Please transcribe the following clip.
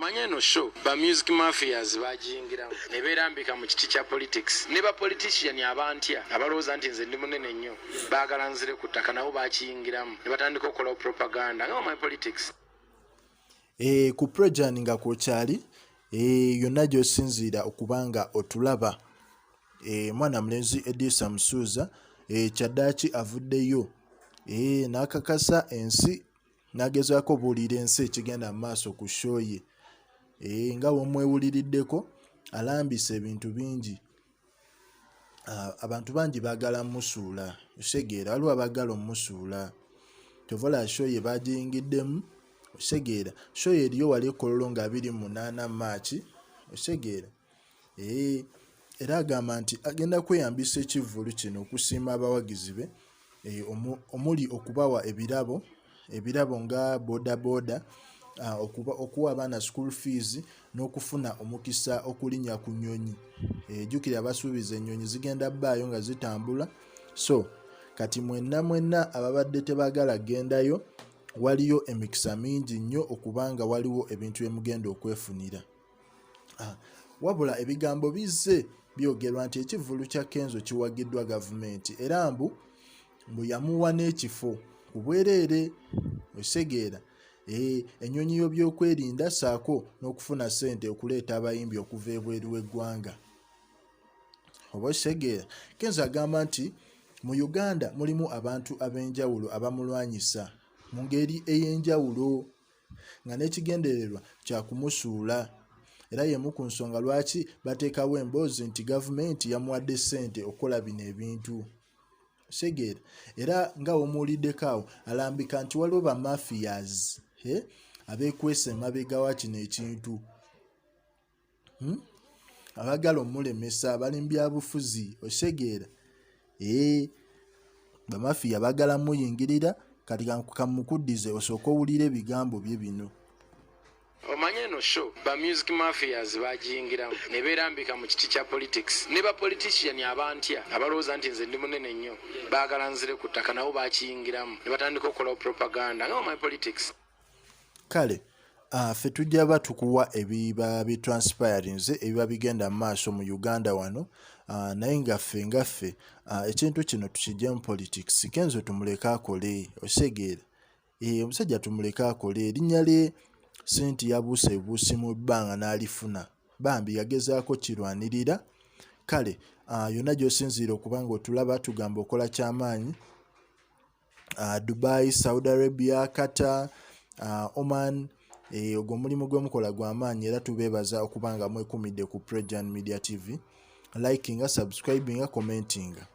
Omanye eno show ba music mafias bajingiramu ne berambika mu kiti kya politics ne ba politician abantya abalowooza nti nze ndi munene nnyo baagala nzire ku ttaka nabo bakiyingiramu ne batandika okukola propaganda nga my politics. Ku Projan nga kwokyali yonna gy'osinziira okubanga otulaba mwana mulenzi Edisa Musuuza kyaddaaki avuddeyo n'akakasa ensi n'agezaako obuulira ensi ekigenda mu maaso ku show ye nga wemwewuliriddeko alambisa ebintu bingi. Abantu bangi baagala musuula osegeera waliwo abaagala omusuula tovola show ye bagiyingiddemu osegeera show ye eriyo wali ekololo nga 28 Maachi osegeera era agamba nti agenda kweyambisa ekivvulu kino okusiima abawagizi be omuli okubawa ebirabo nga boda okuwa abaana school fees n'okufuna omukisa okulinnya ku nnyonyi. Jjukira abasuubiza ennyonyi zigenda bbaayo nga zitambula, so kati mwenna ababadde tebaagala gendayo waliyo emikisa mingi nnyo okubanga waliwo ebintu byemugenda okwefunira. Wabula ebigambo bizze byogerwa nti ekivvulu kya Kenzo kiwagiddwa gavumenti era mbu yamuwa n'ekifo ku bwereere osegeera ennyonyi yo by'okwerinda saako n'okufuna ssente okuleeta abayimbi okuva ebweru w'eggwanga. Oba osegeera Kenzo agamba nti mu Uganda mulimu abantu ab'enjawulo abamulwanyisa mu ngeri ey'enjawulo nga n'ekigendererwa kya kumusuula era y'emu ku nsonga lwaki bateekawo emboozi nti gavumenti yamuwadde ssente okukola bino ebintu segeera era nga womuwuliddeko awo alambika nti waliwo ba mafias abeekwese emabega wa kino ekintu abaagala omulemesa abali mu byabufuzi osegeera bamafiya baagala muyingirira kati kamukuddize osooka owulira ebigambo bye bino. Omanye eno show ba music mafias bajingiramu ne berambika mu kiti kya politics ne ba politician abantya abalowooza nti nze ndi munene nnyo baagala nzire ku ttaka nabo bakiyingiramu ne batandika okukola propaganda nga my politics. Kale ffe tujja batukuwa ebiba bitranspirinze ebiba bigenda mu maaso mu Uganda wano naye ngaffe ekintu kino tukijja mu politics Kenzo tumuleka akole osegeera omusajja tumuleka akole erinnya lye senti yabuuse ebuusi mu bbanga n'alifuna bambi yagezaako kirwanirira. Kale yonna gy'osinziira okubanga otulaba tugamba okola kyamaanyi Dubai, Saudi Arabia, Qatar, Oman ogwo omulimu gw'omukola gw'amaanyi era tubeebaza okubanga mwekumidde ku Projan Media TV, likinga, subscribinga, commentinga.